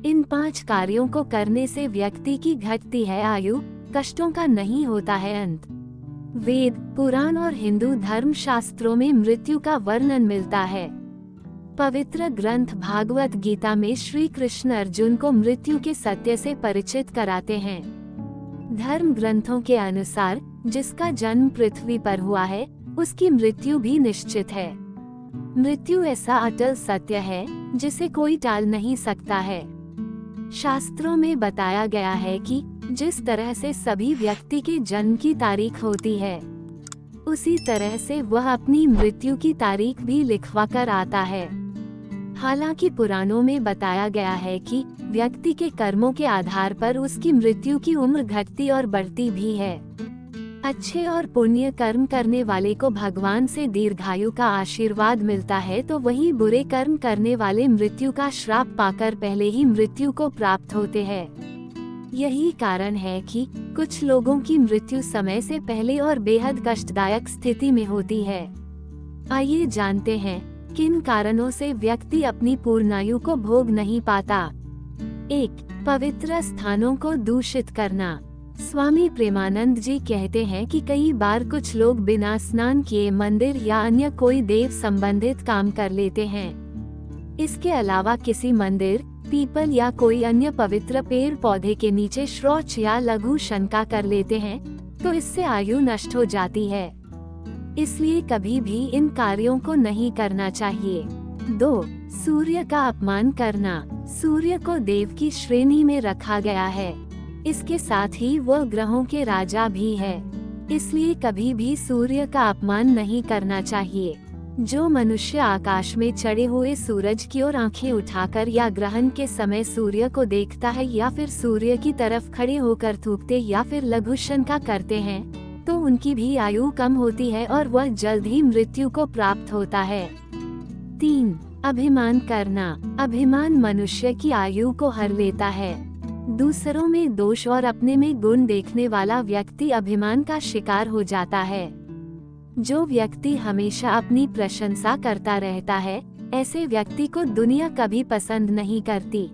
इन 5 कार्यों को करने से व्यक्ति की घटती है आयु, कष्टों का नहीं होता है अंत। वेद, पुराण और हिंदू धर्म शास्त्रों में मृत्यु का वर्णन मिलता है। पवित्र ग्रंथ भागवत गीता में श्री कृष्ण अर्जुन को मृत्यु के सत्य से परिचित कराते हैं। धर्म ग्रंथों के अनुसार जिसका जन्म पृथ्वी पर हुआ है, उसकी मृत्यु भी निश्चित है। मृत्यु ऐसा अटल सत्य है जिसे कोई टाल नहीं सकता है। शास्त्रों में बताया गया है कि जिस तरह से सभी व्यक्ति के जन्म की तारीख होती है, उसी तरह से वह अपनी मृत्यु की तारीख भी लिखवा कर आता है। हालांकि पुराणों में बताया गया है कि व्यक्ति के कर्मों के आधार पर उसकी मृत्यु की उम्र घटती और बढ़ती भी है। अच्छे और पुण्य कर्म करने वाले को भगवान से दीर्घायु का आशीर्वाद मिलता है, तो वही बुरे कर्म करने वाले मृत्यु का श्राप पाकर पहले ही मृत्यु को प्राप्त होते हैं। यही कारण है कि कुछ लोगों की मृत्यु समय से पहले और बेहद कष्टदायक स्थिति में होती है। आइए जानते हैं किन कारणों से व्यक्ति अपनी पूर्णायु को भोग नहीं पाता। 1. पवित्र स्थानों को दूषित करना। स्वामी प्रेमानंद जी कहते हैं कि कई बार कुछ लोग बिना स्नान किए मंदिर या अन्य कोई देव संबंधित काम कर लेते हैं। इसके अलावा किसी मंदिर, पीपल या कोई अन्य पवित्र पेड़ पौधे के नीचे शौच या लघु शंका कर लेते हैं, तो इससे आयु नष्ट हो जाती है। इसलिए कभी भी इन कार्यों को नहीं करना चाहिए। 2. सूर्य का अपमान करना। सूर्य को देव की श्रेणी में रखा गया है। इसके साथ ही वह ग्रहों के राजा भी है, इसलिए कभी भी सूर्य का अपमान नहीं करना चाहिए। जो मनुष्य आकाश में चढ़े हुए सूरज की ओर आंखें उठाकर या ग्रहण के समय सूर्य को देखता है या फिर सूर्य की तरफ खड़े होकर थूकते या फिर लघु शंका करते हैं, तो उनकी भी आयु कम होती है और वह जल्द ही मृत्यु को प्राप्त होता है। 3. अभिमान करना। अभिमान मनुष्य की आयु को हर लेता है। दूसरों में दोष और अपने में गुण देखने वाला व्यक्ति अभिमान का शिकार हो जाता है। जो व्यक्ति हमेशा अपनी प्रशंसा करता रहता है, ऐसे व्यक्ति को दुनिया कभी पसंद नहीं करती।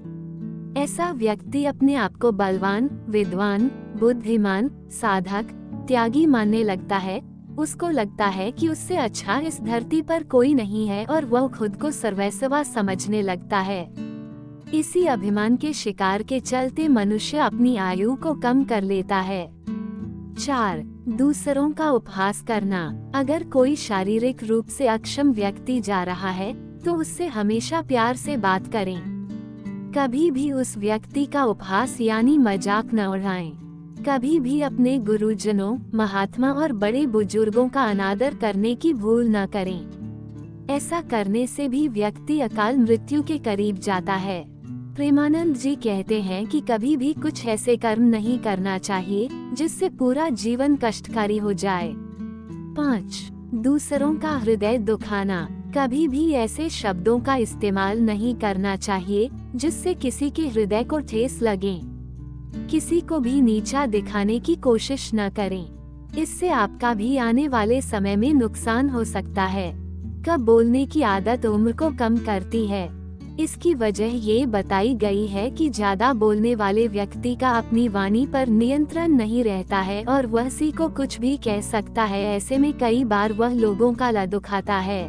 ऐसा व्यक्ति अपने आप को बलवान, विद्वान, बुद्धिमान, साधक, त्यागी मानने लगता है। उसको लगता है कि उससे अच्छा इस धरती पर कोई नहीं है और वह खुद को सर्वस्व समझने लगता है। इसी अभिमान के शिकार के चलते मनुष्य अपनी आयु को कम कर लेता है। 4. दूसरों का उपहास करना। अगर कोई शारीरिक रूप से अक्षम व्यक्ति जा रहा है, तो उससे हमेशा प्यार से बात करें। कभी भी उस व्यक्ति का उपहास यानी मजाक न उड़ाएं। कभी भी अपने गुरुजनों, महात्मा और बड़े बुजुर्गों का अनादर करने की भूल न करें। ऐसा करने से भी व्यक्ति अकाल मृत्यु के करीब जाता है। प्रेमानंद जी कहते हैं कि कभी भी कुछ ऐसे कर्म नहीं करना चाहिए जिससे पूरा जीवन कष्टकारी हो जाए। 5. दूसरों का हृदय दुखाना। कभी भी ऐसे शब्दों का इस्तेमाल नहीं करना चाहिए जिससे किसी के हृदय को ठेस लगे। किसी को भी नीचा दिखाने की कोशिश न करें, इससे आपका भी आने वाले समय में नुकसान हो सकता है। कब बोलने की आदत उम्र को कम करती है। इसकी वजह ये बताई गई है कि ज्यादा बोलने वाले व्यक्ति का अपनी वाणी पर नियंत्रण नहीं रहता है और वह किसी को कुछ भी कह सकता है। ऐसे में कई बार वह लोगों का ला दुखाता है।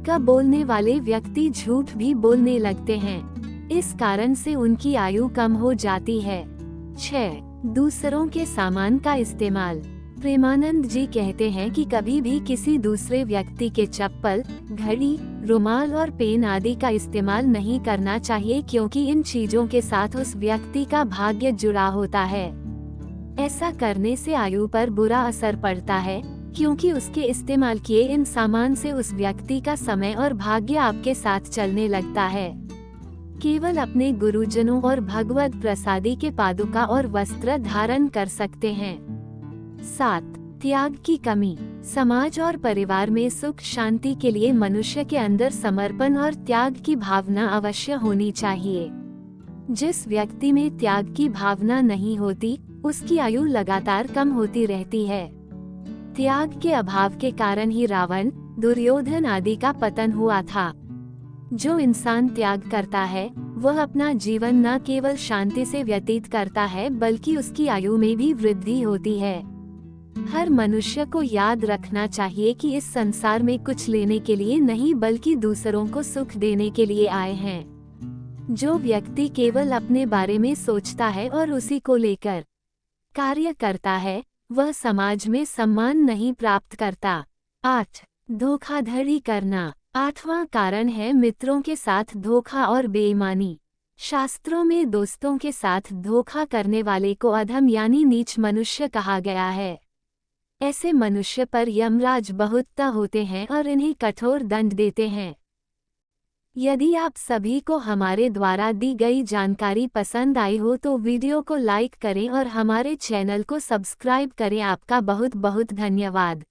कब बोलने वाले व्यक्ति झूठ भी बोलने लगते हैं, इस कारण से उनकी आयु कम हो जाती है। 6. दूसरों के सामान का इस्तेमाल। प्रेमानंद जी कहते हैं कि कभी भी किसी दूसरे व्यक्ति के चप्पल, घड़ी, रुमाल और पेन आदि का इस्तेमाल नहीं करना चाहिए, क्योंकि इन चीजों के साथ उस व्यक्ति का भाग्य जुड़ा होता है। ऐसा करने से आयु पर बुरा असर पड़ता है, क्योंकि उसके इस्तेमाल किए इन सामान से उस व्यक्ति का समय और भाग्य आपके साथ चलने लगता है। केवल अपने गुरुजनों और भगवत प्रसादी के पादुका और वस्त्र धारण कर सकते हैं। 7. त्याग की कमी। समाज और परिवार में सुख शांति के लिए मनुष्य के अंदर समर्पण और त्याग की भावना अवश्य होनी चाहिए। जिस व्यक्ति में त्याग की भावना नहीं होती, उसकी आयु लगातार कम होती रहती है। त्याग के अभाव के कारण ही रावण, दुर्योधन आदि का पतन हुआ था। जो इंसान त्याग करता है वह अपना जीवन न केवल शांति से व्यतीत करता है बल्कि उसकी आयु में भी वृद्धि होती है। हर मनुष्य को याद रखना चाहिए कि इस संसार में कुछ लेने के लिए नहीं बल्कि दूसरों को सुख देने के लिए आए हैं। जो व्यक्ति केवल अपने बारे में सोचता है और उसी को लेकर कार्य करता है वह समाज में सम्मान नहीं प्राप्त करता। 8. धोखाधड़ी करना। 8वां कारण है मित्रों के साथ धोखा और बेईमानी। शास्त्रों में दोस्तों के साथ धोखा करने वाले को अधम यानी नीच मनुष्य कहा गया है। ऐसे मनुष्य पर यमराज बहुत होते हैं और इन्हें कठोर दंड देते हैं। यदि आप सभी को हमारे द्वारा दी गई जानकारी पसंद आई हो तो वीडियो को लाइक करें और हमारे चैनल को सब्सक्राइब करें। आपका बहुत बहुत धन्यवाद।